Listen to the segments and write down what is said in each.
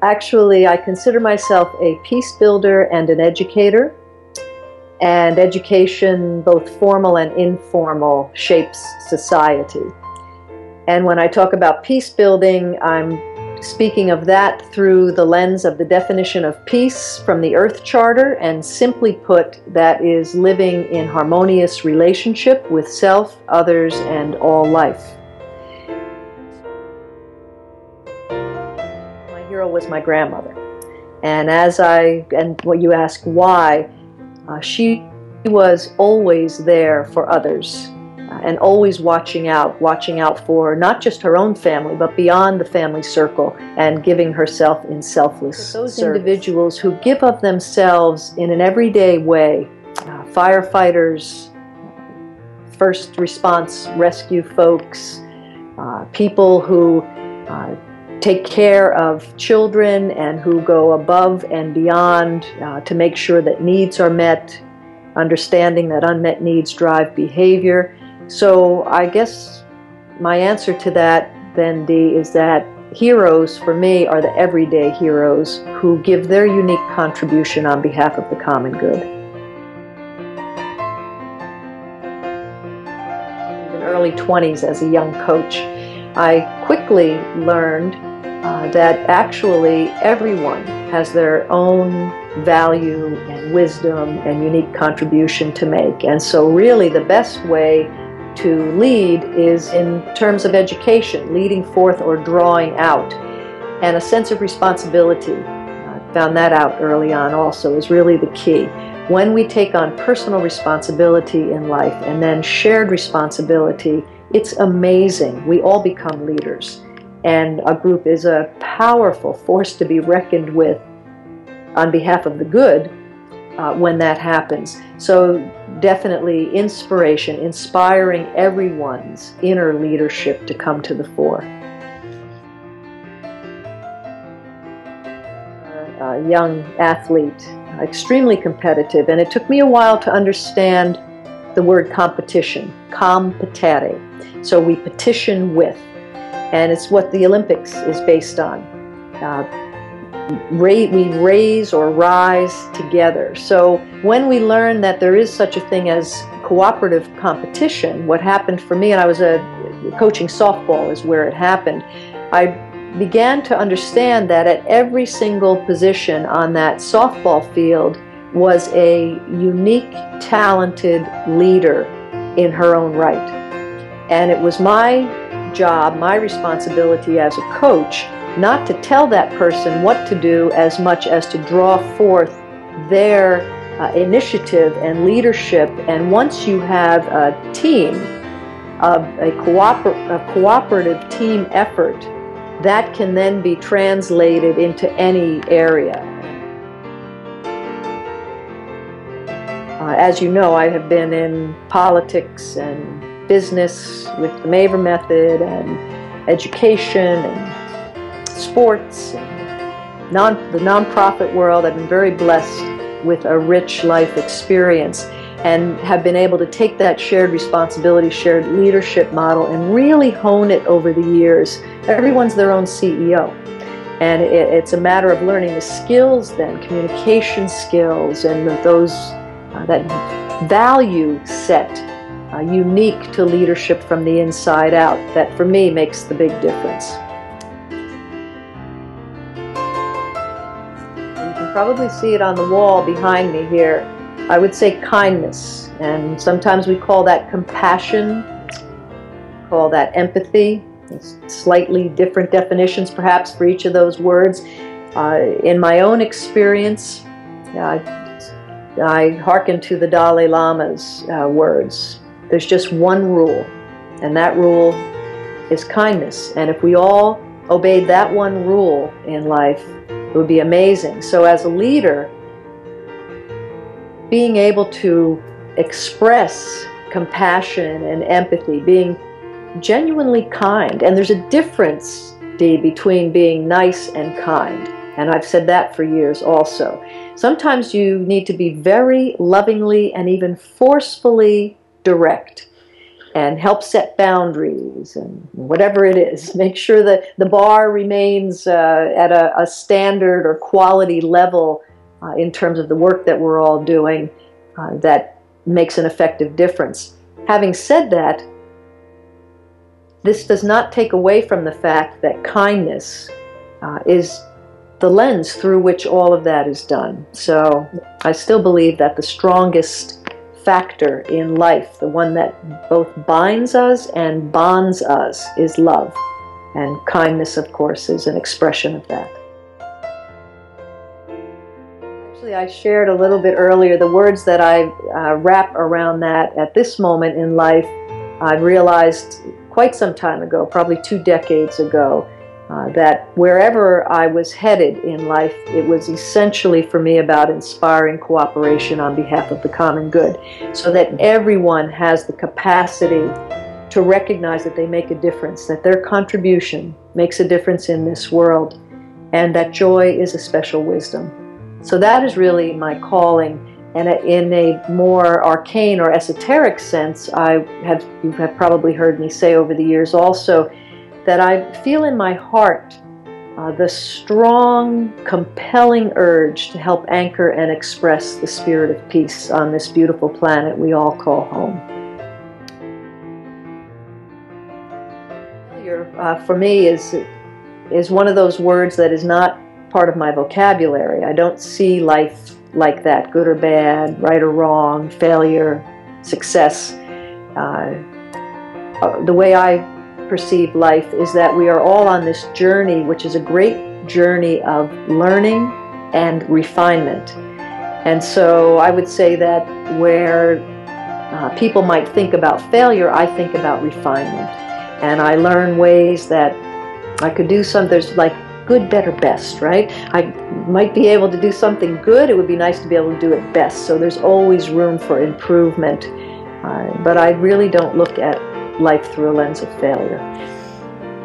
Actually, I consider myself a peace builder and an educator. And education, both formal and informal, shapes society. And when I talk about peace building, I'm speaking of that through the lens of the definition of peace from the Earth Charter, and simply put, that is living in harmonious relationship with self, others, and all life. My hero was my grandmother. And when you ask why, she was always there for others and always watching out for not just her own family, but beyond the family circle, and giving herself in selfless service. Those individuals who give of themselves in an everyday way, firefighters, first response rescue folks, people who take care of children and who go above and beyond to make sure that needs are met, understanding that unmet needs drive behavior. So I guess my answer to that then, Dee, is that heroes for me are the everyday heroes who give their unique contribution on behalf of the common good. In the early 20s as a young coach, I quickly learned that actually everyone has their own value and wisdom and unique contribution to make. And so really the best way to lead is in terms of education, leading forth or drawing out. And a sense of responsibility, I found that out early on also, is really the key. When we take on personal responsibility in life and then shared responsibility, it's amazing. We all become leaders. And a group is a powerful force to be reckoned with on behalf of the good when that happens. So definitely inspiration, inspiring everyone's inner leadership to come to the fore. A young athlete, extremely competitive, and it took me a while to understand the word competition, competare. So we petition with. And it's what the Olympics is based on. We raise or rise together. So when we learn that there is such a thing as cooperative competition, what happened for me, and I was coaching softball is where it happened, I began to understand that at every single position on that softball field was a unique, talented leader in her own right. And it was my job, my responsibility as a coach, not to tell that person what to do as much as to draw forth their initiative and leadership. And once you have a team, a cooperative team effort, that can then be translated into any area. As you know, I have been in politics and business with the Maver method, and education and sports and the nonprofit world. I've been very blessed with a rich life experience and have been able to take that shared responsibility, shared leadership model and really hone it over the years. Everyone's their own CEO. And it's a matter of learning the skills then, communication skills, and that value set unique to leadership from the inside out, that for me makes the big difference. You can probably see it on the wall behind me here. I would say kindness, and sometimes we call that compassion, call that empathy. It's slightly different definitions perhaps for each of those words. In my own experience, I hearken to the Dalai Lama's words. There's just one rule, and that rule is kindness. And if we all obeyed that one rule in life, it would be amazing. So as a leader, being able to express compassion and empathy, being genuinely kind, and there's a difference, Dee, between being nice and kind. And I've said that for years also. Sometimes you need to be very lovingly and even forcefully direct. and help set boundaries and whatever it is. Make sure that the bar remains at a standard or quality level in terms of the work that we're all doing that makes an effective difference. Having said that, this does not take away from the fact that kindness is the lens through which all of that is done. So I still believe that the strongest factor in life, the one that both binds us and bonds us, is love. And kindness, of course, is an expression of that. Actually, I shared a little bit earlier the words that I wrap around that at this moment in life. I realized quite some time ago, probably 2 decades ago, that wherever I was headed in life, it was essentially for me about inspiring cooperation on behalf of the common good, so that everyone has the capacity to recognize that they make a difference, that their contribution makes a difference in this world, and that joy is a special wisdom. So that is really my calling. And in a more arcane or esoteric sense, you have probably heard me say over the years also, that I feel in my heart the strong, compelling urge to help anchor and express the spirit of peace on this beautiful planet we all call home. Failure, for me, is one of those words that is not part of my vocabulary. I don't see life like that, good or bad, right or wrong, failure, success. The way I perceive life is that we are all on this journey, which is a great journey of learning and refinement. And so I would say that where people might think about failure, I think about refinement. And I learn ways that I could do some, there's like good, better, best, right? I might be able to do something good. It would be nice to be able to do it best. So there's always room for improvement. But I really don't look at life through a lens of failure.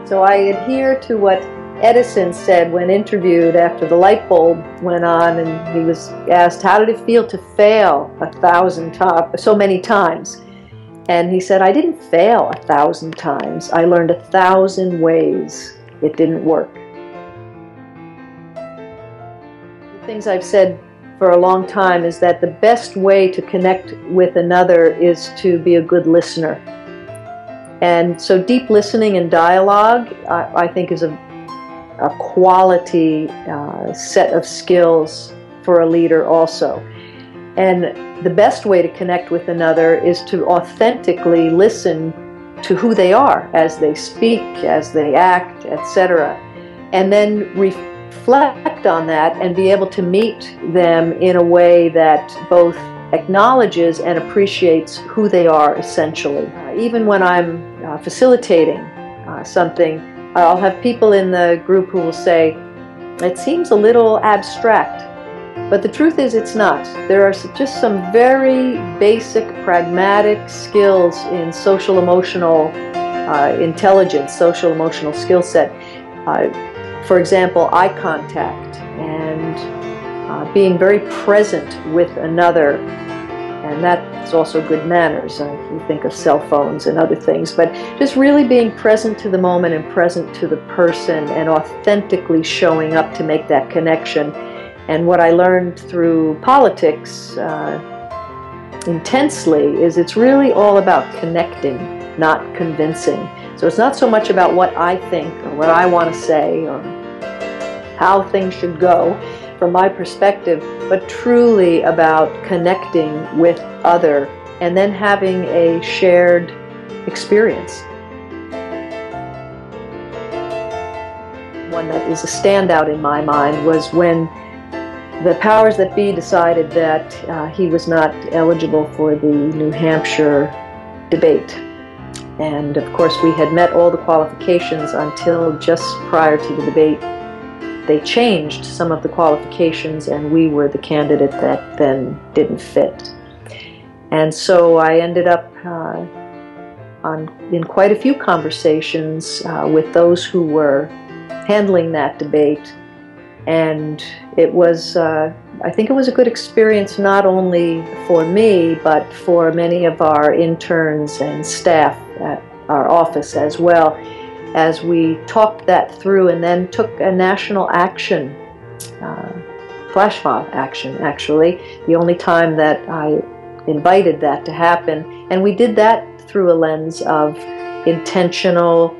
So I adhere to what Edison said when interviewed after the light bulb went on, and he was asked, how did it feel to fail so many times? And he said, I didn't fail 1,000 times. I learned 1,000 ways it didn't work. The things I've said for a long time is that the best way to connect with another is to be a good listener. And so deep listening and dialogue, I think, is a quality set of skills for a leader also. And the best way to connect with another is to authentically listen to who they are as they speak, as they act, etc. And then reflect on that and be able to meet them in a way that both acknowledges and appreciates who they are essentially. Even when I'm facilitating something, I'll have people in the group who will say, it seems a little abstract. But the truth is it's not. There are just some very basic, pragmatic skills in social-emotional intelligence, social-emotional skill set. For example, eye contact and being very present with another. And that's also good manners. If you think of cell phones and other things. But just really being present to the moment and present to the person and authentically showing up to make that connection. And what I learned through politics intensely is it's really all about connecting, not convincing. So it's not so much about what I think or what I want to say or how things should go from my perspective, but truly about connecting with other and then having a shared experience. One that is a standout in my mind was when the powers that be decided that he was not eligible for the New Hampshire debate. And of course we had met all the qualifications until just prior to the debate. They changed some of the qualifications and we were the candidate that then didn't fit. And so I ended up in quite a few conversations with those who were handling that debate. And it was I think it was a good experience not only for me, but for many of our interns and staff at our office as well, as we talked that through and then took a national action, flash mob action actually, the only time that I invited that to happen. And we did that through a lens of intentional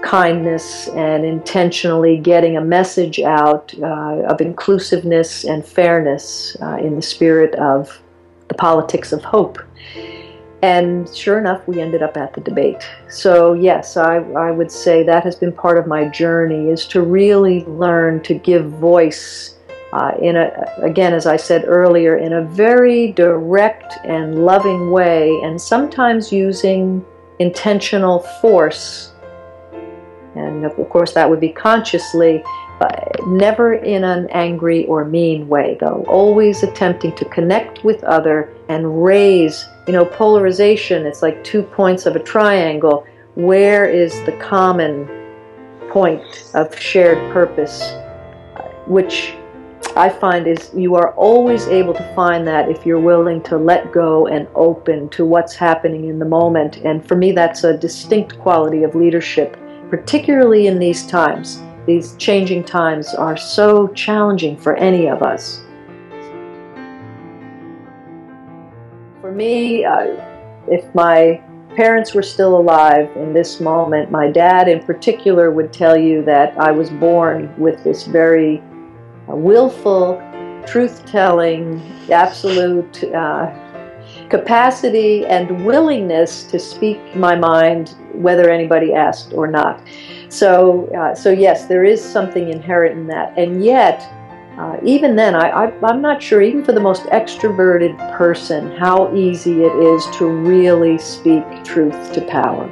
kindness and intentionally getting a message out of inclusiveness and fairness in the spirit of the politics of hope. And sure enough, we ended up at the debate. So yes, I would say that has been part of my journey, is to really learn to give voice again, as I said earlier, in a very direct and loving way, and sometimes using intentional force. And of course that would be consciously, but never in an angry or mean way, though. Always attempting to connect with other and raise, polarization, it's like 2 points of a triangle. Where is the common point of shared purpose? Which I find is you are always able to find that if you're willing to let go and open to what's happening in the moment. And for me, that's a distinct quality of leadership, particularly in these times. These changing times are so challenging for any of us. For me, if my parents were still alive in this moment, my dad in particular would tell you that I was born with this very willful, truth-telling, absolute capacity and willingness to speak my mind, whether anybody asked or not. So yes, there is something inherent in that. And yet, even then, I'm not sure, even for the most extroverted person, how easy it is to really speak truth to power.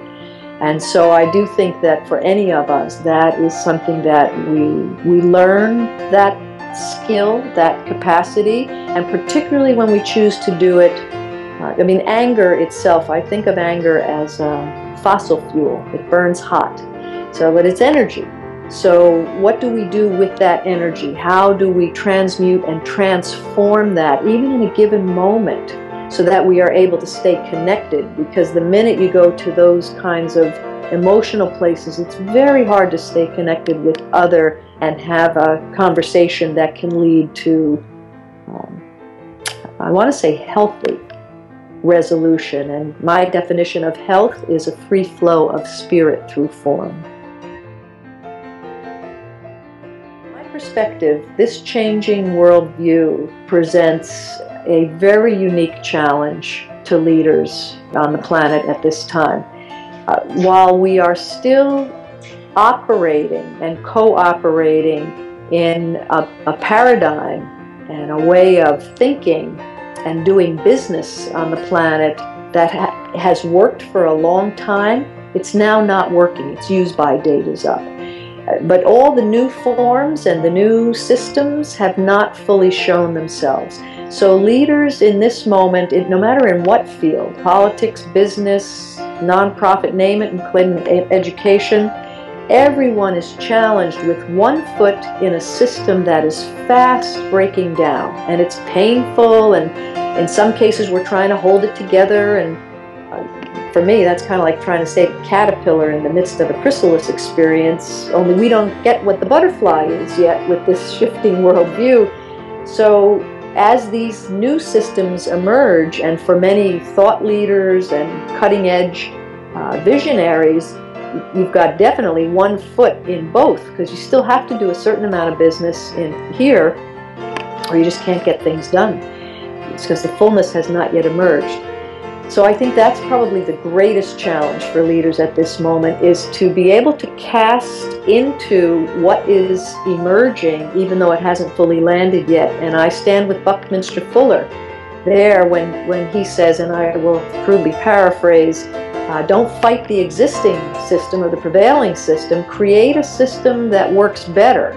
And so I do think that for any of us, that is something that we learn, that skill, that capacity, and particularly when we choose to do it. Anger itself, I think of anger as fossil fuel. It burns hot. But it's energy. So what do we do with that energy? How do we transmute and transform that, even in a given moment, so that we are able to stay connected? Because the minute you go to those kinds of emotional places, it's very hard to stay connected with other and have a conversation that can lead to, I want to say, healthy resolution. And my definition of health is a free flow of spirit through form. Perspective, this changing worldview presents a very unique challenge to leaders on the planet at this time. While we are still operating and cooperating in a paradigm and a way of thinking and doing business on the planet that has worked for a long time, it's now not working. Its use-by date is up. But all the new forms and the new systems have not fully shown themselves. So leaders in this moment, no matter in what field, politics, business, nonprofit, name it, including education, everyone is challenged with one foot in a system that is fast breaking down. And it's painful, and in some cases we're trying to hold it together. And for me, that's kind of like trying to save a caterpillar in the midst of a chrysalis experience, only we don't get what the butterfly is yet with this shifting worldview. So as these new systems emerge, and for many thought leaders and cutting-edge visionaries, you've got definitely one foot in both, because you still have to do a certain amount of business in here, or you just can't get things done. It's because the fullness has not yet emerged. So I think that's probably the greatest challenge for leaders at this moment, is to be able to cast into what is emerging, even though it hasn't fully landed yet. And I stand with Buckminster Fuller there when he says, and I will crudely paraphrase, don't fight the existing system or the prevailing system, create a system that works better,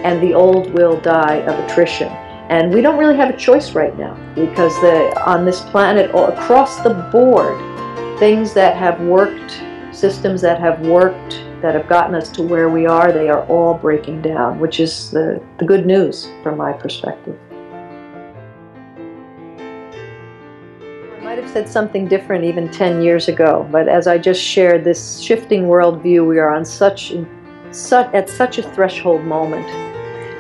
and the old will die of attrition. And we don't really have a choice right now, because on this planet, across the board, things that have worked, systems that have worked, that have gotten us to where we are, they are all breaking down, which is the good news from my perspective. said something different even 10 years ago, but as I just shared, this shifting worldview, we are on at such a threshold moment.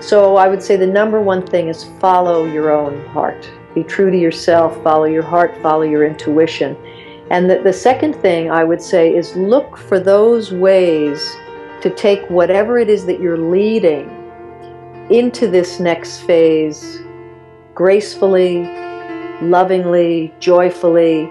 So I would say the number one thing is follow your own heart. Be true to yourself, follow your heart, follow your intuition. And the second thing I would say is look for those ways to take whatever it is that you're leading into this next phase gracefully, lovingly, joyfully,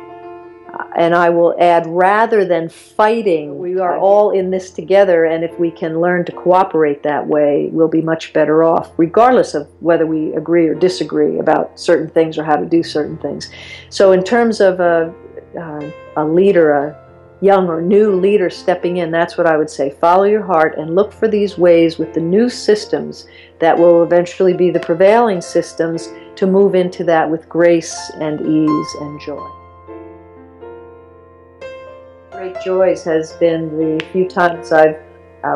and I will add, rather than fighting. We are all in this together, and if we can learn to cooperate that way, we'll be much better off, regardless of whether we agree or disagree about certain things or how to do certain things. So in terms of a leader, a young or new leader stepping in, that's what I would say. Follow your heart and look for these ways with the new systems that will eventually be the prevailing systems to move into that with grace and ease and joy. Great joys has been the few times I've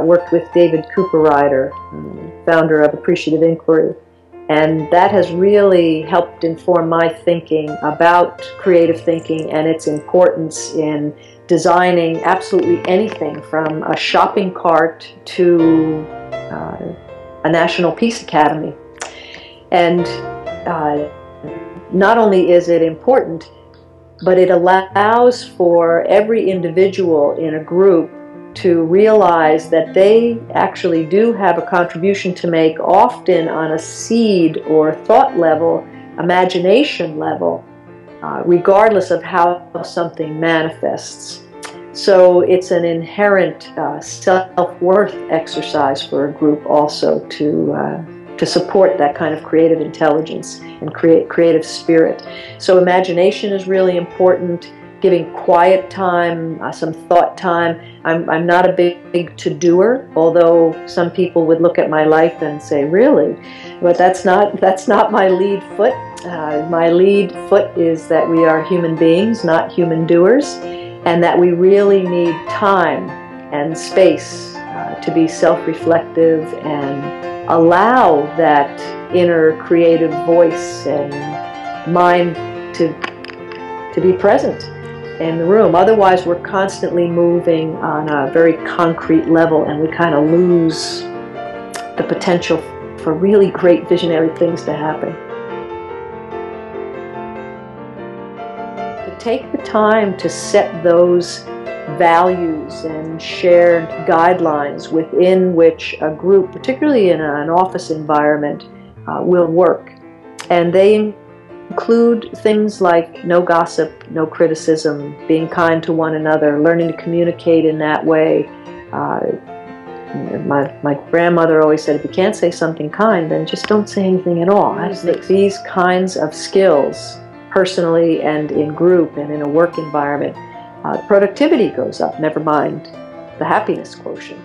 worked with David Cooper-Ryder, founder of Appreciative Inquiry. And that has really helped inform my thinking about creative thinking and its importance in designing absolutely anything from a shopping cart to a National Peace Academy. And not only is it important, but it allows for every individual in a group to realize that they actually do have a contribution to make, often on a seed or thought level, imagination level, regardless of how something manifests. So it's an inherent self-worth exercise for a group also to support that kind of creative intelligence and creative spirit. So imagination is really important. Giving quiet time, some thought time. I'm not a big to-doer, although some people would look at my life and say, really? But that's not my lead foot. My lead foot is that we are human beings, not human doers, and that we really need time and space to be self-reflective and allow that inner creative voice and mind to be present in the room. Otherwise, we're constantly moving on a very concrete level, and we kind of lose the potential for really great visionary things to happen. To take the time to set those values and shared guidelines within which a group, particularly in an office environment, will work. And they include things like no gossip, no criticism, being kind to one another, learning to communicate in that way. My grandmother always said, if you can't say something kind, then just don't say anything at all. I think these kinds of skills, personally and in group and in a work environment, productivity goes up, never mind the happiness quotient.